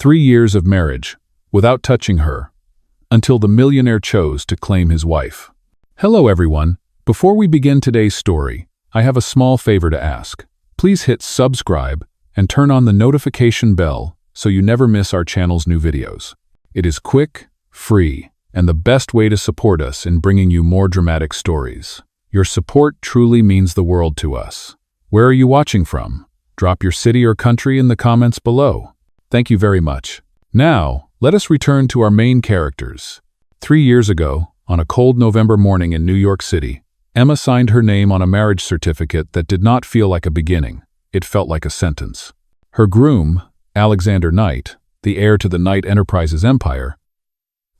3 years of marriage, without touching her, until the millionaire chose to claim his wife. Hello everyone. Before we begin today's story, I have a small favor to ask. Please hit subscribe and turn on the notification bell so you never miss our channel's new videos. It is quick, free, and the best way to support us in bringing you more dramatic stories. Your support truly means the world to us. Where are you watching from? Drop your city or country in the comments below. Thank you very much. Now, let us return to our main characters. 3 years ago, on a cold November morning in New York City, Emma signed her name on a marriage certificate that did not feel like a beginning. It felt like a sentence. Her groom, Alexander Knight, the heir to the Knight Enterprises empire,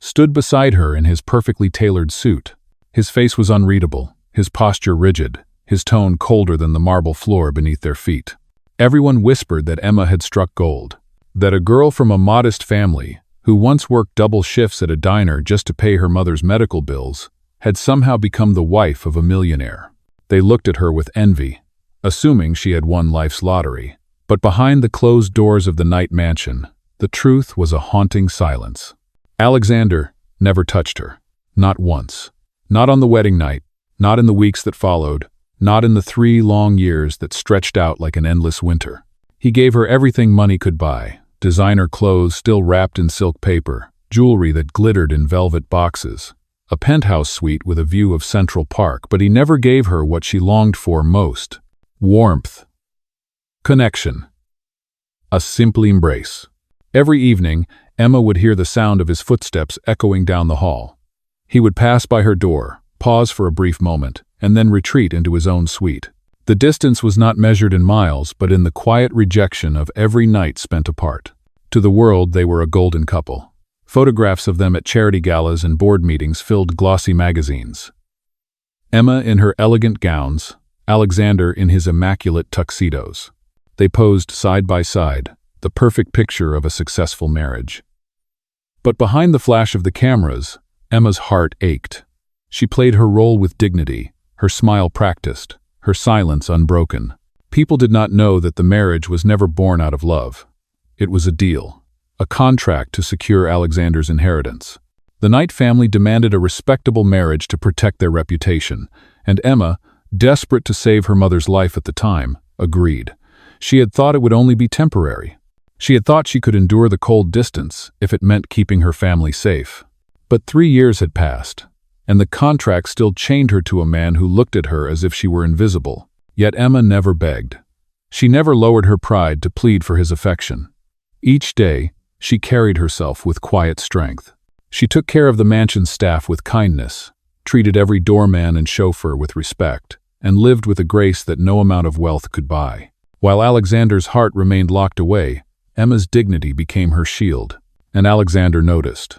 stood beside her in his perfectly tailored suit. His face was unreadable, his posture rigid, his tone colder than the marble floor beneath their feet. Everyone whispered that Emma had struck gold, that a girl from a modest family, who once worked double shifts at a diner just to pay her mother's medical bills, had somehow become the wife of a millionaire. They looked at her with envy, assuming she had won life's lottery. But behind the closed doors of the Knight mansion, the truth was a haunting silence. Alexander never touched her. Not once. Not on the wedding night, not in the weeks that followed, not in the 3 long years that stretched out like an endless winter. He gave her everything money could buy, designer clothes still wrapped in silk paper, jewelry that glittered in velvet boxes, a penthouse suite with a view of Central Park, but he never gave her what she longed for most: warmth, connection, a simple embrace. Every evening, Emma would hear the sound of his footsteps echoing down the hall. He would pass by her door, pause for a brief moment, and then retreat into his own suite. The distance was not measured in miles, but in the quiet rejection of every night spent apart. To the world, they were a golden couple. Photographs of them at charity galas and board meetings filled glossy magazines. Emma in her elegant gowns, Alexander in his immaculate tuxedos. They posed side by side, the perfect picture of a successful marriage. But behind the flash of the cameras, Emma's heart ached. She played her role with dignity, her smile practiced, her silence unbroken. People did not know that the marriage was never born out of love. It was a deal, a contract to secure Alexander's inheritance. The Knight family demanded a respectable marriage to protect their reputation, and Emma, desperate to save her mother's life at the time, agreed. She had thought it would only be temporary. She had thought she could endure the cold distance if it meant keeping her family safe. But 3 years had passed, and the contract still chained her to a man who looked at her as if she were invisible. Yet Emma never begged. She never lowered her pride to plead for his affection. Each day, she carried herself with quiet strength. She took care of the mansion's staff with kindness, treated every doorman and chauffeur with respect, and lived with a grace that no amount of wealth could buy. While Alexander's heart remained locked away, Emma's dignity became her shield, and Alexander noticed.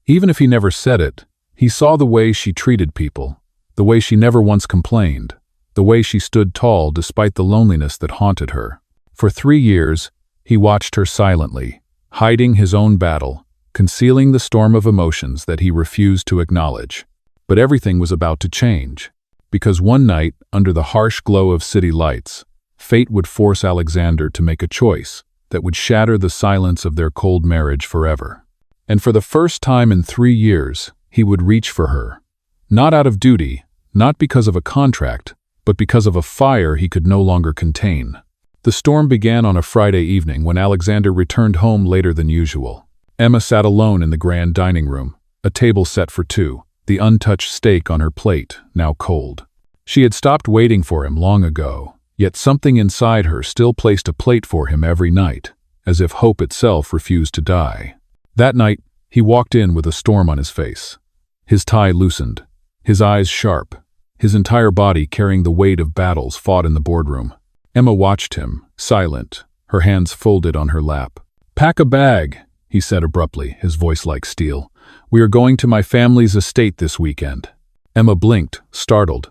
Even if he never said it, he saw the way she treated people, the way she never once complained, the way she stood tall despite the loneliness that haunted her. For 3 years, he watched her silently, hiding his own battle, concealing the storm of emotions that he refused to acknowledge. But everything was about to change, because one night, under the harsh glow of city lights, fate would force Alexander to make a choice that would shatter the silence of their cold marriage forever. And for the first time in 3 years, he would reach for her. Not out of duty, not because of a contract, but because of a fire he could no longer contain. The storm began on a Friday evening when Alexander returned home later than usual. Emma sat alone in the grand dining room, a table set for 2, the untouched steak on her plate, now cold. She had stopped waiting for him long ago, yet something inside her still placed a plate for him every night, as if hope itself refused to die. That night, he walked in with a storm on his face. His tie loosened, his eyes sharp, his entire body carrying the weight of battles fought in the boardroom. Emma watched him, silent, her hands folded on her lap. "Pack a bag," he said abruptly, his voice like steel. "We are going to my family's estate this weekend." Emma blinked, startled.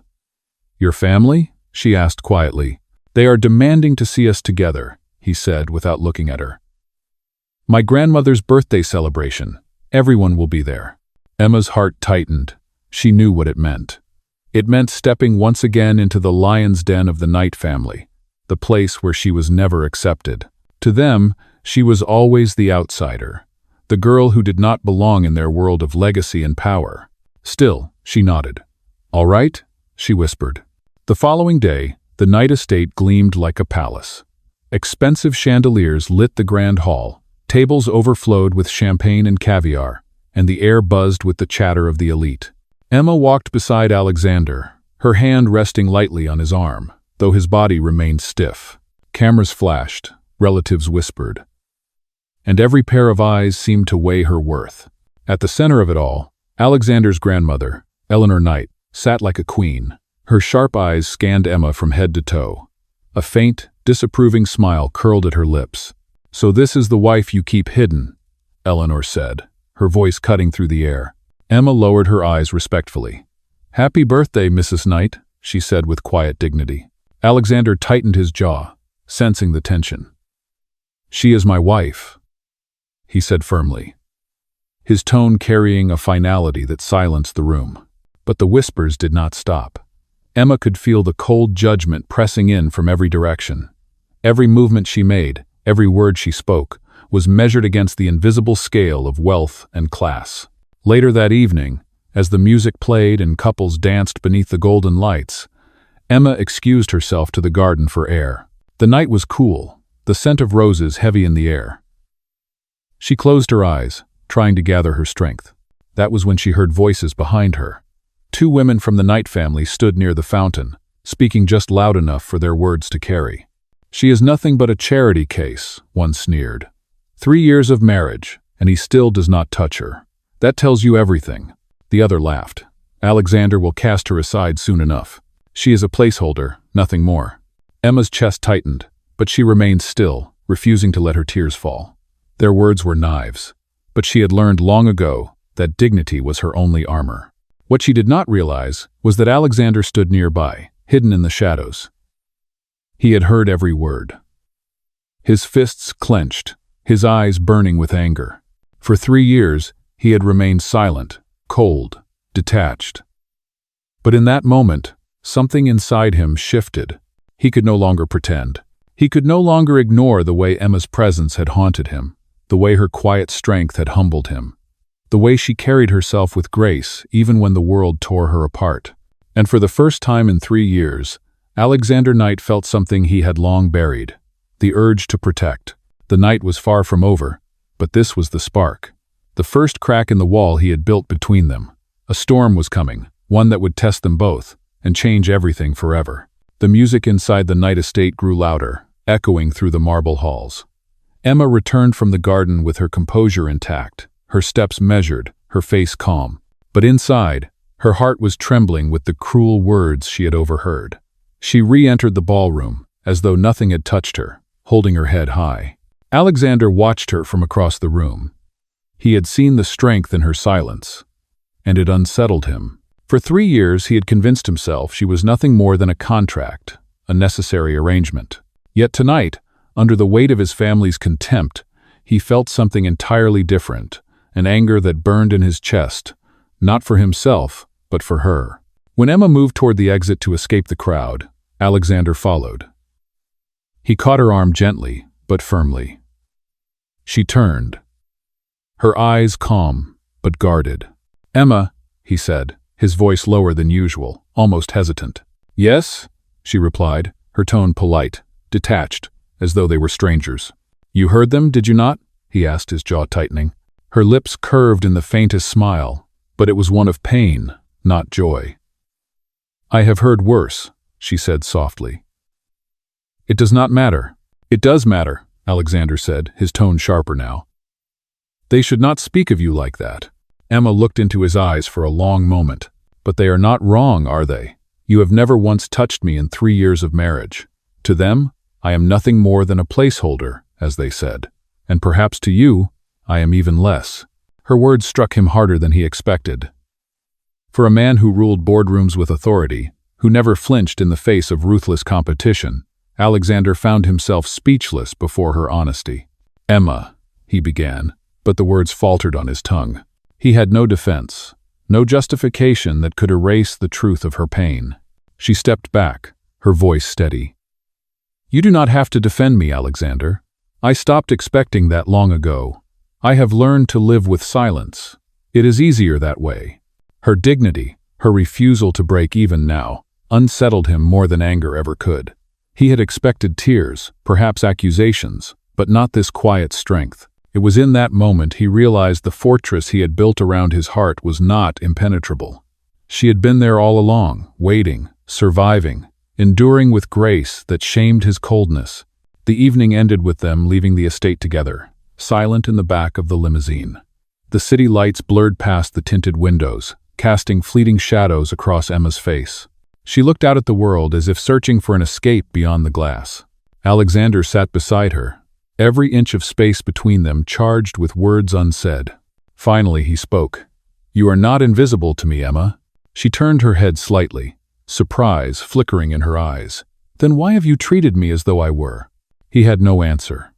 "Your family?" she asked quietly. "They are demanding to see us together," he said without looking at her. "My grandmother's birthday celebration. Everyone will be there." Emma's heart tightened. She knew what it meant. It meant stepping once again into the lion's den of the Knight family, the place where she was never accepted. To them, She was always the outsider, the girl who did not belong in their world of legacy and power. Still, she nodded. "All right," she whispered. The following day, the Knight estate gleamed like a palace. Expensive chandeliers lit the grand hall, tables overflowed with champagne and caviar, and the air buzzed with the chatter of the elite. Emma walked beside Alexander, her hand resting lightly on his arm, though his body remained stiff. Cameras flashed, relatives whispered, and every pair of eyes seemed to weigh her worth. At the center of it all, Alexander's grandmother, Eleanor Knight, sat like a queen. Her sharp eyes scanned Emma from head to toe. A faint, disapproving smile curled at her lips. "So this is the wife you keep hidden," Eleanor said, her voice cutting through the air. Emma lowered her eyes respectfully. "Happy birthday, Mrs. Knight," she said with quiet dignity. Alexander tightened his jaw, sensing the tension. "She is my wife," he said firmly, his tone carrying a finality that silenced the room. But the whispers did not stop. Emma could feel the cold judgment pressing in from every direction. Every movement she made, every word she spoke, was measured against the invisible scale of wealth and class. Later that evening, as the music played and couples danced beneath the golden lights, Emma excused herself to the garden for air. The night was cool, the scent of roses heavy in the air. She closed her eyes, trying to gather her strength. That was when she heard voices behind her. 2 women from the Knight family stood near the fountain, speaking just loud enough for their words to carry. "She is nothing but a charity case," one sneered. 3 years of marriage, and he still does not touch her. That tells you everything. The other laughed. "Alexander will cast her aside soon enough. She is a placeholder, nothing more." Emma's chest tightened, but she remained still, refusing to let her tears fall. Their words were knives, but she had learned long ago that dignity was her only armor. What she did not realize was that Alexander stood nearby, hidden in the shadows. He had heard every word. His fists clenched, his eyes burning with anger. For 3 years, he had remained silent, cold, detached. But in that moment, something inside him shifted. He could no longer pretend. He could no longer ignore the way Emma's presence had haunted him, the way her quiet strength had humbled him, the way she carried herself with grace even when the world tore her apart. And for the first time in 3 years, Alexander Knight felt something he had long buried, the urge to protect. The night was far from over, but this was the spark, the first crack in the wall he had built between them. A storm was coming, one that would test them both and change everything forever. The music inside the Knight estate grew louder, echoing through the marble halls. Emma returned from the garden with her composure intact, her steps measured, her face calm. But inside, her heart was trembling with the cruel words she had overheard. She re-entered the ballroom, as though nothing had touched her, holding her head high. Alexander watched her from across the room. He had seen the strength in her silence, and it unsettled him. For 3 years he had convinced himself she was nothing more than a contract, a necessary arrangement. Yet tonight, under the weight of his family's contempt, he felt something entirely different, an anger that burned in his chest, not for himself, but for her. When Emma moved toward the exit to escape the crowd, Alexander followed. He caught her arm gently, but firmly. She turned, her eyes calm, but guarded. "Emma," he said, his voice lower than usual, almost hesitant. "Yes," she replied, her tone polite, detached, as though they were strangers. "You heard them, did you not?" he asked, his jaw tightening. Her lips curved in the faintest smile, but it was one of pain, not joy. "I have heard worse," she said softly. "It does not matter." "It does matter," Alexander said, his tone sharper now. "They should not speak of you like that." Emma looked into his eyes for a long moment. "But they are not wrong, are they? You have never once touched me in 3 years of marriage. To them, I am nothing more than a placeholder, as they said. And perhaps to you, I am even less." Her words struck him harder than he expected. For a man who ruled boardrooms with authority, who never flinched in the face of ruthless competition, Alexander found himself speechless before her honesty. "Emma," he began, but the words faltered on his tongue. He had no defense, no justification that could erase the truth of her pain. She stepped back, her voice steady. "You do not have to defend me, Alexander. I stopped expecting that long ago. I have learned to live with silence. It is easier that way. Her dignity, her refusal to break even now, unsettled him more than anger ever could. He had expected tears, perhaps accusations, but not this quiet strength. It was in that moment he realized the fortress he had built around his heart was not impenetrable. She had been there all along, waiting, surviving, enduring with grace that shamed his coldness. The evening ended with them leaving the estate together, silent in the back of the limousine. The city lights blurred past the tinted windows, casting fleeting shadows across Emma's face. She looked out at the world as if searching for an escape beyond the glass. Alexander sat beside her, every inch of space between them charged with words unsaid. Finally he spoke. "You are not invisible to me, Emma." She turned her head slightly, surprise flickering in her eyes. "Then why have you treated me as though I were?" He had no answer.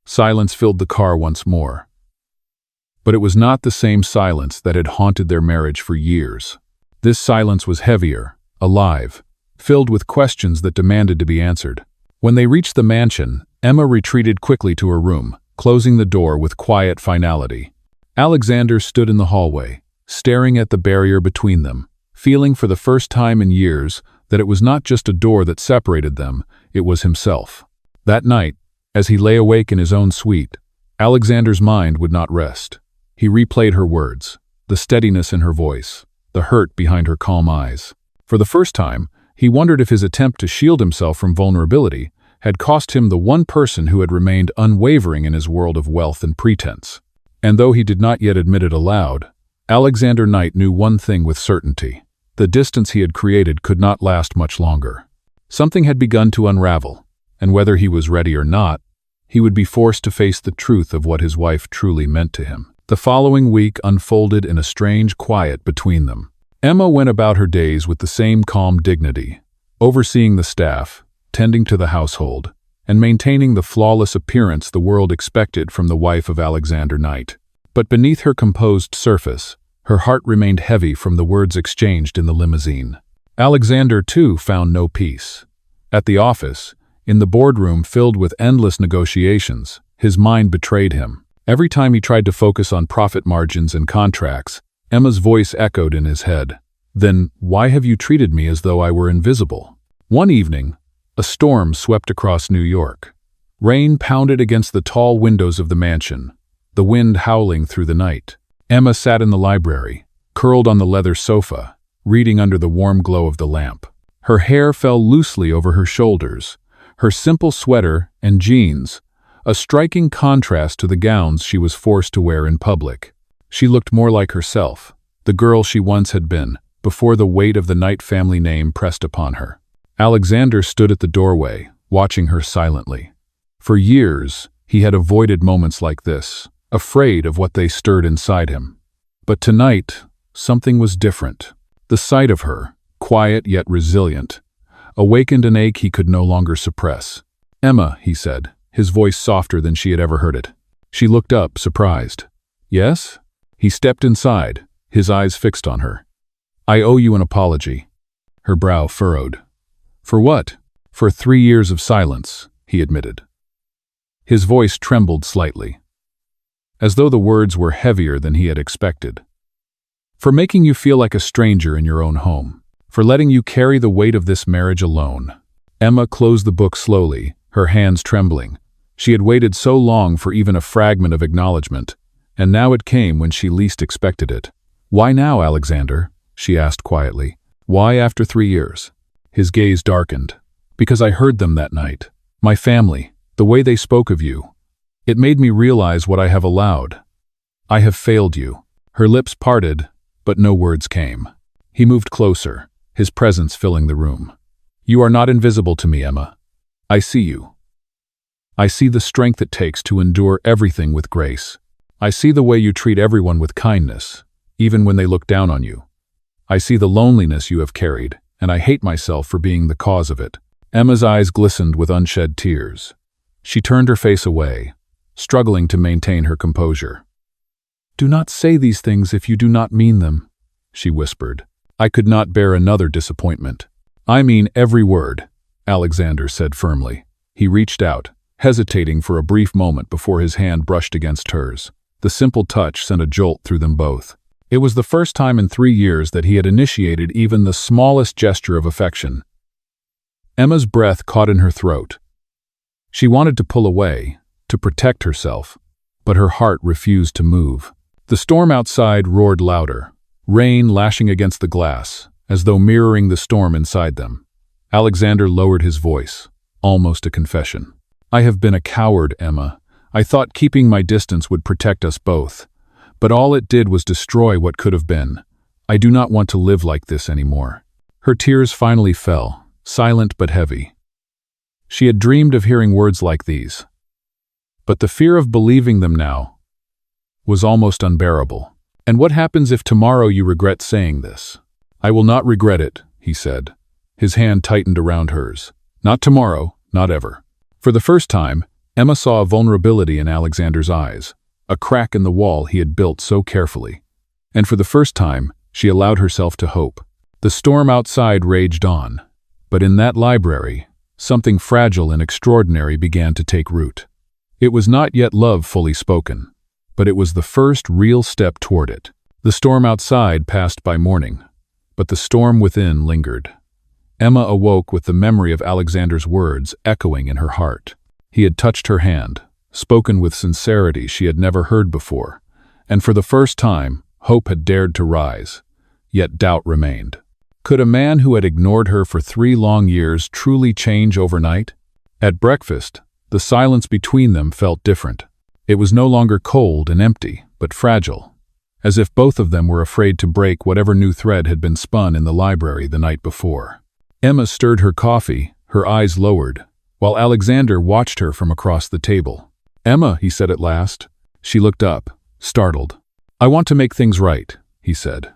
Silence filled the car once more. But it was not the same silence that had haunted their marriage for years. This silence was heavier, alive, filled with questions that demanded to be answered. When they reached the mansion, Emma retreated quickly to her room, closing the door with quiet finality. Alexander stood in the hallway, staring at the barrier between them, feeling for the first time in years that it was not just a door that separated them, it was himself. That night, as he lay awake in his own suite, Alexander's mind would not rest. He replayed her words, the steadiness in her voice, the hurt behind her calm eyes. For the first time, he wondered if his attempt to shield himself from vulnerability had cost him the one person who had remained unwavering in his world of wealth and pretense. And though he did not yet admit it aloud, Alexander Knight knew one thing with certainty. The distance he had created could not last much longer. Something had begun to unravel, and whether he was ready or not, he would be forced to face the truth of what his wife truly meant to him. The following week unfolded in a strange quiet between them. Emma went about her days with the same calm dignity, overseeing the staff, tending to the household, and maintaining the flawless appearance the world expected from the wife of Alexander Knight. But beneath her composed surface, her heart remained heavy from the words exchanged in the limousine. Alexander, too, found no peace. At the office, in the boardroom filled with endless negotiations, his mind betrayed him. Every time he tried to focus on profit margins and contracts, Emma's voice echoed in his head. "Then why have you treated me as though I were invisible?" One evening, a storm swept across New York. Rain pounded against the tall windows of the mansion, the wind howling through the night. Emma sat in the library, curled on the leather sofa, reading under the warm glow of the lamp. Her hair fell loosely over her shoulders, her simple sweater and jeans, a striking contrast to the gowns she was forced to wear in public. She looked more like herself, the girl she once had been, before the weight of the Knight family name pressed upon her. Alexander stood at the doorway, watching her silently. For years, he had avoided moments like this, afraid of what they stirred inside him. But tonight, something was different. The sight of her, quiet yet resilient, awakened an ache he could no longer suppress. "Emma," he said, his voice softer than she had ever heard it. She looked up, surprised. "Yes?" He stepped inside, his eyes fixed on her. "I owe you an apology." Her brow furrowed. "For what?" "For 3 years of silence," he admitted. His voice trembled slightly, as though the words were heavier than he had expected. "For making you feel like a stranger in your own home. For letting you carry the weight of this marriage alone." Emma closed the book slowly, her hands trembling. She had waited so long for even a fragment of acknowledgement, and now it came when she least expected it. "Why now, Alexander?" she asked quietly. "Why after 3 years?" His gaze darkened. "Because I heard them that night. My family, the way they spoke of you. It made me realize what I have allowed. I have failed you." Her lips parted, but no words came. He moved closer, his presence filling the room. "You are not invisible to me, Emma. I see you. I see the strength it takes to endure everything with grace. I see the way you treat everyone with kindness, even when they look down on you. I see the loneliness you have carried, and I hate myself for being the cause of it." Emma's eyes glistened with unshed tears. She turned her face away, struggling to maintain her composure. "Do not say these things if you do not mean them," she whispered. "I could not bear another disappointment." "I mean every word," Alexander said firmly. He reached out, hesitating for a brief moment before his hand brushed against hers. The simple touch sent a jolt through them both. It was the first time in 3 years that he had initiated even the smallest gesture of affection. Emma's breath caught in her throat. She wanted to pull away, to protect herself, but her heart refused to move. The storm outside roared louder, rain lashing against the glass, as though mirroring the storm inside them. Alexander lowered his voice, almost a confession. "I have been a coward, Emma. I thought keeping my distance would protect us both. But all it did was destroy what could have been. I do not want to live like this anymore." Her tears finally fell, silent but heavy. She had dreamed of hearing words like these. But the fear of believing them now was almost unbearable. "And what happens if tomorrow you regret saying this?" "I will not regret it," he said. His hand tightened around hers. "Not tomorrow, not ever." For the first time, Emma saw a vulnerability in Alexander's eyes, a crack in the wall he had built so carefully. And for the first time, she allowed herself to hope. The storm outside raged on, but in that library, something fragile and extraordinary began to take root. It was not yet love fully spoken, but it was the first real step toward it. The storm outside passed by morning, but the storm within lingered. Emma awoke with the memory of Alexander's words echoing in her heart. He had touched her hand, spoken with sincerity she had never heard before, and for the first time, hope had dared to rise, yet doubt remained. Could a man who had ignored her for 3 long years truly change overnight? At breakfast, the silence between them felt different. It was no longer cold and empty, but fragile, as if both of them were afraid to break whatever new thread had been spun in the library the night before. Emma stirred her coffee, her eyes lowered, while Alexander watched her from across the table. "Emma," he said at last. She looked up, startled. "I want to make things right," he said.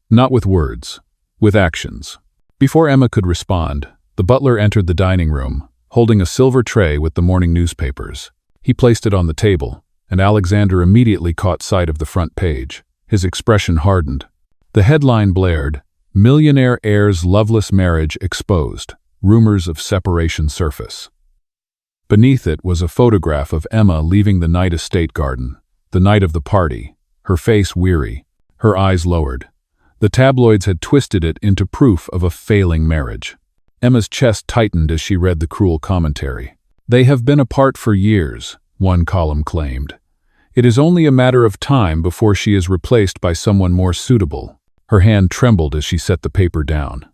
"Not with words, with actions." Before Emma could respond, the butler entered the dining room, holding a silver tray with the morning newspapers. He placed it on the table, and Alexander immediately caught sight of the front page. His expression hardened. The headline blared, "Millionaire heir's loveless marriage exposed. Rumors of separation surface." Beneath it was a photograph of Emma leaving the Knight estate garden, the night of the party, her face weary, her eyes lowered. The tabloids had twisted it into proof of a failing marriage. Emma's chest tightened as she read the cruel commentary. "They have been apart for years," one column claimed. "It is only a matter of time before she is replaced by someone more suitable." Her hand trembled as she set the paper down.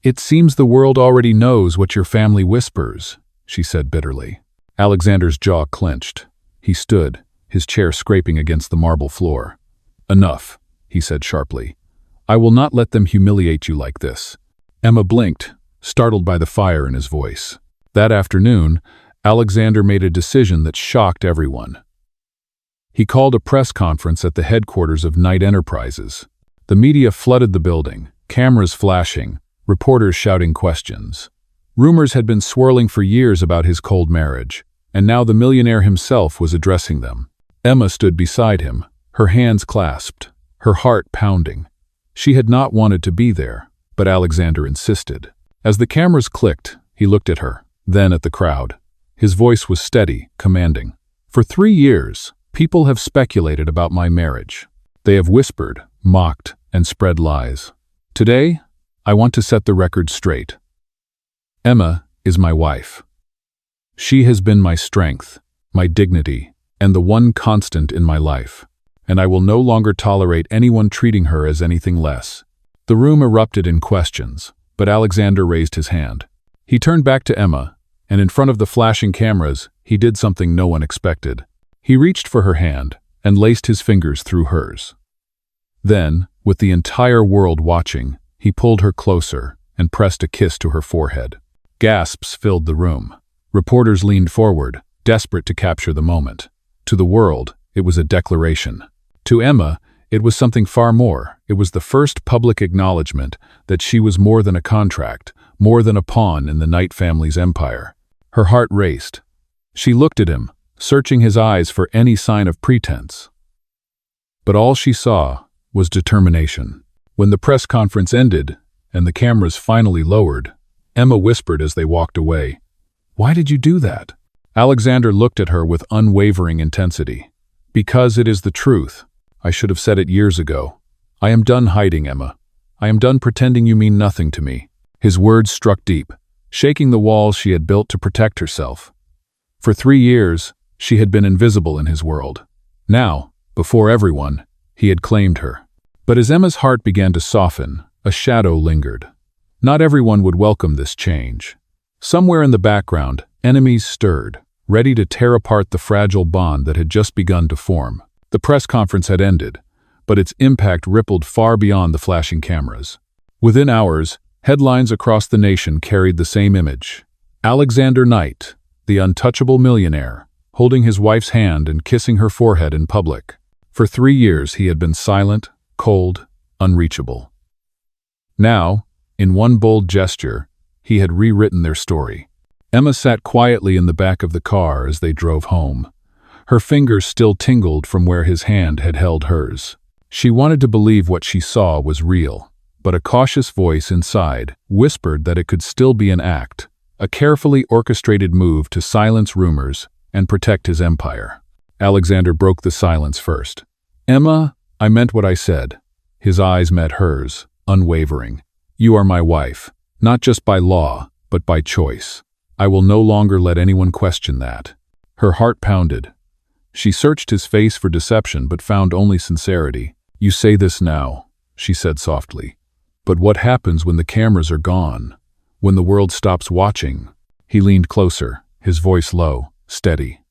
"It seems the world already knows what your family whispers," she said bitterly. Alexander's jaw clenched. He stood, his chair scraping against the marble floor. "Enough," he said sharply. "I will not let them humiliate you like this." Emma blinked, startled by the fire in his voice. That afternoon, Alexander made a decision that shocked everyone. He called a press conference at the headquarters of Knight Enterprises. The media flooded the building, cameras flashing, reporters shouting questions. Rumors had been swirling for years about his cold marriage, and now the millionaire himself was addressing them. Emma stood beside him, her hands clasped, her heart pounding. She had not wanted to be there, but Alexander insisted. As the cameras clicked, he looked at her, then at the crowd. His voice was steady, commanding. "For 3 years, people have speculated about my marriage. They have whispered, mocked, and spread lies. Today, I want to set the record straight. Emma is my wife. She has been my strength, my dignity, and the one constant in my life, and I will no longer tolerate anyone treating her as anything less." The room erupted in questions, but Alexander raised his hand. He turned back to Emma, and in front of the flashing cameras, he did something no one expected. He reached for her hand and laced his fingers through hers. Then, with the entire world watching, he pulled her closer and pressed a kiss to her forehead. Gasps filled the room. Reporters leaned forward, desperate to capture the moment. To the world, it was a declaration. To Emma, it was something far more. It was the first public acknowledgement that she was more than a contract, more than a pawn in the Knight family's empire. Her heart raced. She looked at him, searching his eyes for any sign of pretense. But all she saw was determination. When the press conference ended and the cameras finally lowered, Emma whispered as they walked away, "Why did you do that?" Alexander looked at her with unwavering intensity. Because it is the truth. I should have said it years ago. I am done hiding, Emma. I am done pretending you mean nothing to me. His words struck deep, shaking the walls she had built to protect herself. For 3 years, she had been invisible in his world. Now, before everyone, he had claimed her. But as Emma's heart began to soften, a shadow lingered. Not everyone would welcome this change. Somewhere in the background, enemies stirred, ready to tear apart the fragile bond that had just begun to form. The press conference had ended, but its impact rippled far beyond the flashing cameras. Within hours, headlines across the nation carried the same image. Alexander Knight, the untouchable millionaire, holding his wife's hand and kissing her forehead in public. For 3 years he had been silent, cold, unreachable. Now, in one bold gesture, he had rewritten their story. Emma sat quietly in the back of the car as they drove home. Her fingers still tingled from where his hand had held hers. She wanted to believe what she saw was real, but a cautious voice inside whispered that it could still be an act, a carefully orchestrated move to silence rumors and protect his empire. Alexander broke the silence first. "Emma, I meant what I said." His eyes met hers, unwavering. "You are my wife, not just by law, but by choice. I will no longer let anyone question that." Her heart pounded. She searched his face for deception but found only sincerity. "You say this now," she said softly. "But what happens when the cameras are gone? When the world stops watching?" He leaned closer, his voice low, steady.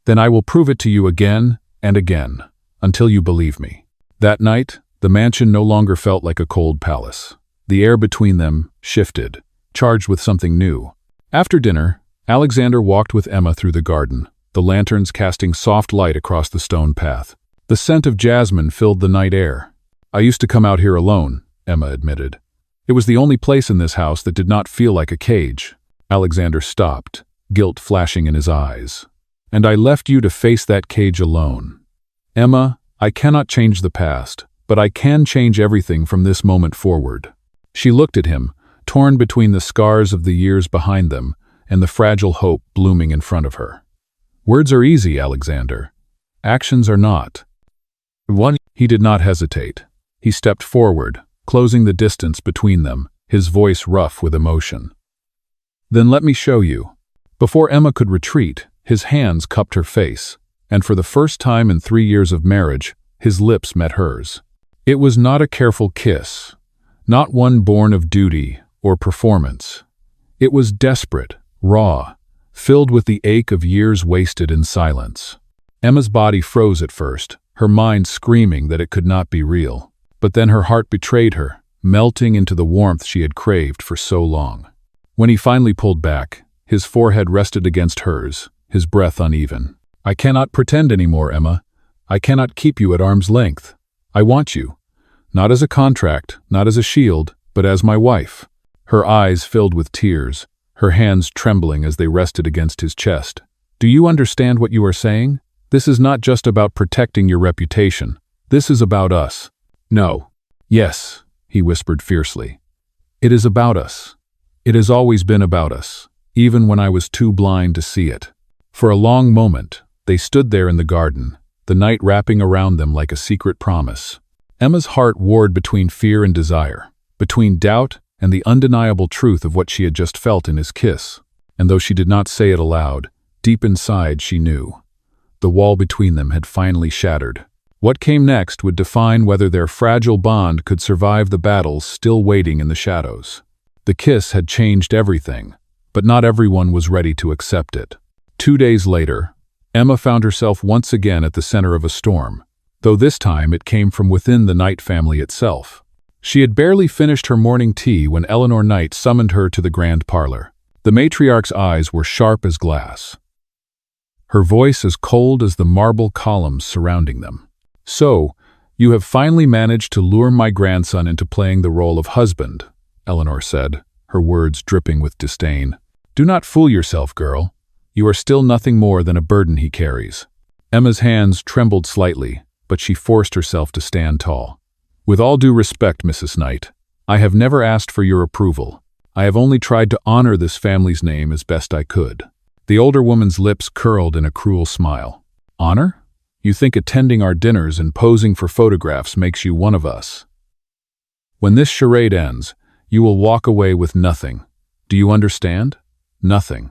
"Then I will prove it to you again and again, until you believe me." That night, the mansion no longer felt like a cold palace. The air between them shifted, charged with something new. After dinner, Alexander walked with Emma through the garden, the lanterns casting soft light across the stone path. The scent of jasmine filled the night air. "I used to come out here alone," Emma admitted. "It was the only place in this house that did not feel like a cage." Alexander stopped, guilt flashing in his eyes. "And I left you to face that cage alone. Emma, I cannot change the past, but I can change everything from this moment forward." She looked at him, torn between the scars of the years behind them and the fragile hope blooming in front of her. "Words are easy, Alexander. Actions are not." He did not hesitate. He stepped forward, closing the distance between them, his voice rough with emotion. "Then let me show you." Before Emma could retreat, his hands cupped her face, and for the first time in 3 years of marriage, his lips met hers. It was not a careful kiss, not one born of duty or performance. It was desperate, raw, filled with the ache of years wasted in silence. Emma's body froze at first, her mind screaming that it could not be real. But then her heart betrayed her, melting into the warmth she had craved for so long. When he finally pulled back, his forehead rested against hers, his breath uneven. "I cannot pretend anymore, Emma. I cannot keep you at arm's length. I want you. Not as a contract, not as a shield, but as my wife." Her eyes filled with tears, her hands trembling as they rested against his chest. "Do you understand what you are saying? This is not just about protecting your reputation. This is about us." "No." "Yes," he whispered fiercely. "It is about us. It has always been about us, even when I was too blind to see it." For a long moment, they stood there in the garden, the night wrapping around them like a secret promise. Emma's heart warred between fear and desire, between doubt and the undeniable truth of what she had just felt in his kiss. And though she did not say it aloud, deep inside she knew. The wall between them had finally shattered. What came next would define whether their fragile bond could survive the battles still waiting in the shadows. The kiss had changed everything, but not everyone was ready to accept it. 2 days later, Emma found herself once again at the center of a storm, though this time it came from within the Knight family itself. She had barely finished her morning tea when Eleanor Knight summoned her to the grand parlor. The matriarch's eyes were sharp as glass, her voice as cold as the marble columns surrounding them. "So, you have finally managed to lure my grandson into playing the role of husband," Eleanor said, her words dripping with disdain. "Do not fool yourself, girl. You are still nothing more than a burden he carries." Emma's hands trembled slightly, but she forced herself to stand tall. "With all due respect, Mrs. Knight, I have never asked for your approval. I have only tried to honor this family's name as best I could." The older woman's lips curled in a cruel smile. Honor? You think attending our dinners and posing for photographs makes you one of us. When this charade ends, you will walk away with nothing. Do you understand? Nothing.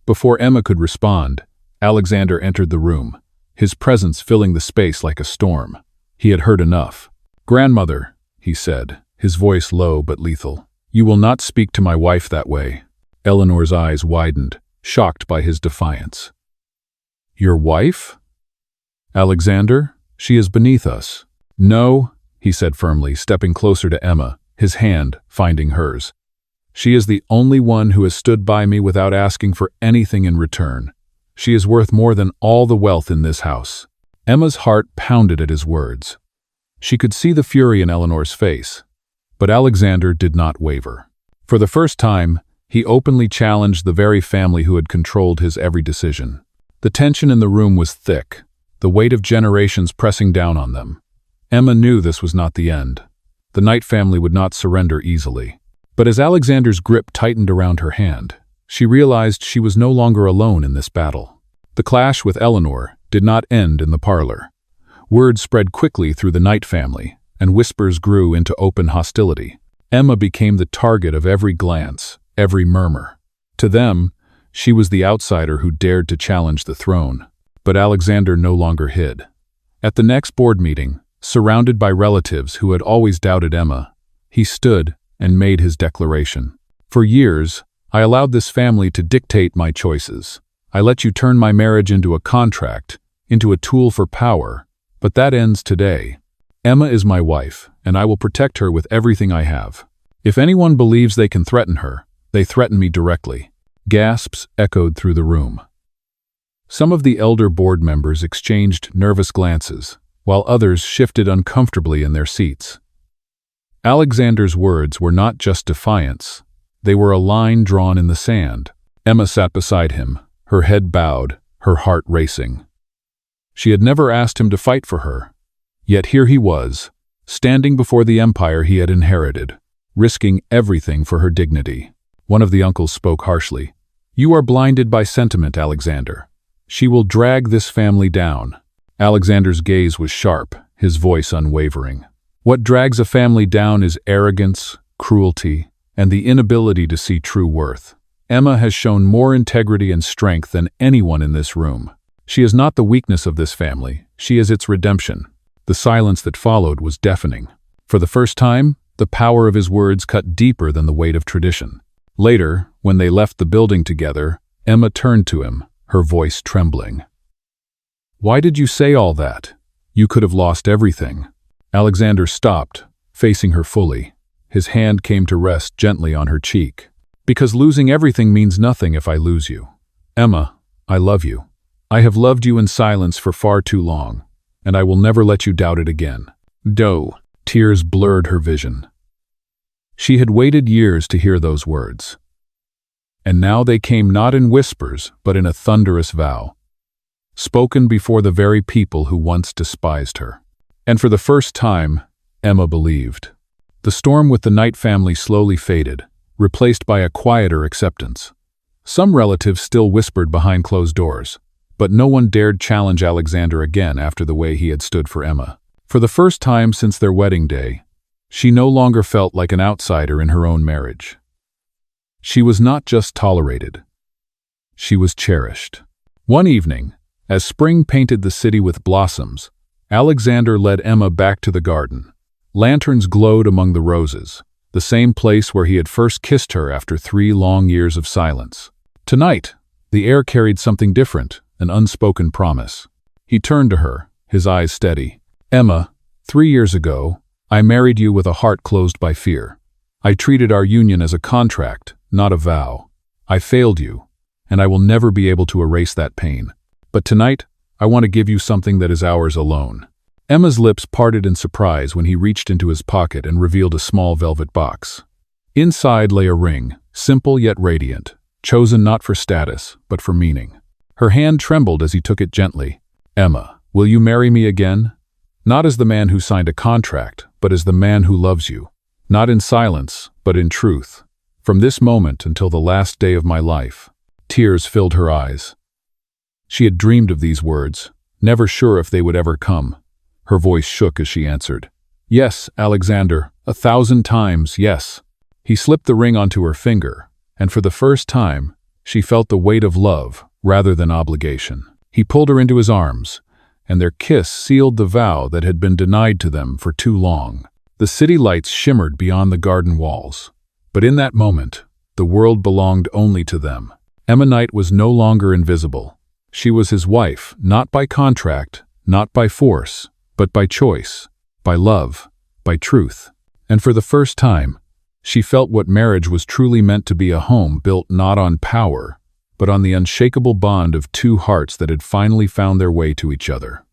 Before Emma could respond, Alexander entered the room, his presence filling the space like a storm. He had heard enough. "Grandmother," he said, his voice low but lethal, "you will not speak to my wife that way." Eleanor's eyes widened, shocked by his defiance. "Your wife? Alexander, she is beneath us." "No," he said firmly, stepping closer to Emma, his hand finding hers. "She is the only one who has stood by me without asking for anything in return. She is worth more than all the wealth in this house." Emma's heart pounded at his words. She could see the fury in Eleanor's face, but Alexander did not waver. For the first time, he openly challenged the very family who had controlled his every decision. The tension in the room was thick, the weight of generations pressing down on them. Emma knew this was not the end. The Knight family would not surrender easily. But as Alexander's grip tightened around her hand, she realized she was no longer alone in this battle. The clash with Eleanor did not end in the parlor. Word spread quickly through the Knight family, and whispers grew into open hostility. Emma became the target of every glance, every murmur. To them, she was the outsider who dared to challenge the throne. But Alexander no longer hid. At the next board meeting, surrounded by relatives who had always doubted Emma, he stood and made his declaration. "For years, I allowed this family to dictate my choices. I let you turn my marriage into a contract, into a tool for power, but that ends today. Emma is my wife, and I will protect her with everything I have. If anyone believes they can threaten her, they threaten me directly." Gasps echoed through the room. Some of the elder board members exchanged nervous glances, while others shifted uncomfortably in their seats. Alexander's words were not just defiance, they were a line drawn in the sand. Emma sat beside him, her head bowed, her heart racing. She had never asked him to fight for her, yet here he was, standing before the empire he had inherited, risking everything for her dignity. One of the uncles spoke harshly. "You are blinded by sentiment, Alexander. She will drag this family down." Alexander's gaze was sharp, his voice unwavering. "What drags a family down is arrogance, cruelty, and the inability to see true worth. Emma has shown more integrity and strength than anyone in this room. She is not the weakness of this family, she is its redemption." The silence that followed was deafening. For the first time, the power of his words cut deeper than the weight of tradition. Later, when they left the building together, Emma turned to him, her voice trembling. "Why did you say all that? You could have lost everything." Alexander stopped, facing her fully. His hand came to rest gently on her cheek. "Because losing everything means nothing if I lose you. Emma, I love you. I have loved you in silence for far too long, and I will never let you doubt it again." Tears blurred her vision. She had waited years to hear those words. And now they came not in whispers, but in a thunderous vow, spoken before the very people who once despised her. And for the first time, Emma believed. The storm with the Knight family slowly faded, replaced by a quieter acceptance. Some relatives still whispered behind closed doors, but no one dared challenge Alexander again after the way he had stood for Emma. For the first time since their wedding day, she no longer felt like an outsider in her own marriage. She was not just tolerated, she was cherished. One evening, as spring painted the city with blossoms, Alexander led Emma back to the garden. Lanterns glowed among the roses, the same place where he had first kissed her after 3 long years of silence. Tonight, the air carried something different, an unspoken promise. He turned to her, his eyes steady. "Emma, 3 years ago, I married you with a heart closed by fear. I treated our union as a contract, not a vow. I failed you, and I will never be able to erase that pain. But tonight, I want to give you something that is ours alone." Emma's lips parted in surprise when he reached into his pocket and revealed a small velvet box. Inside lay a ring, simple yet radiant, chosen not for status, but for meaning. Her hand trembled as he took it gently. "Emma, will you marry me again? Not as the man who signed a contract, but as the man who loves you. Not in silence, but in truth. From this moment until the last day of my life." Tears filled her eyes. She had dreamed of these words, never sure if they would ever come. Her voice shook as she answered, "Yes, Alexander, 1,000 times, yes." He slipped the ring onto her finger, and for the first time, she felt the weight of love rather than obligation. He pulled her into his arms, and their kiss sealed the vow that had been denied to them for too long. The city lights shimmered beyond the garden walls, but in that moment, the world belonged only to them. Emma Knight was no longer invisible. She was his wife, not by contract, not by force, but by choice, by love, by truth. And for the first time, she felt what marriage was truly meant to be, a home built not on power, but on the unshakable bond of two hearts that had finally found their way to each other.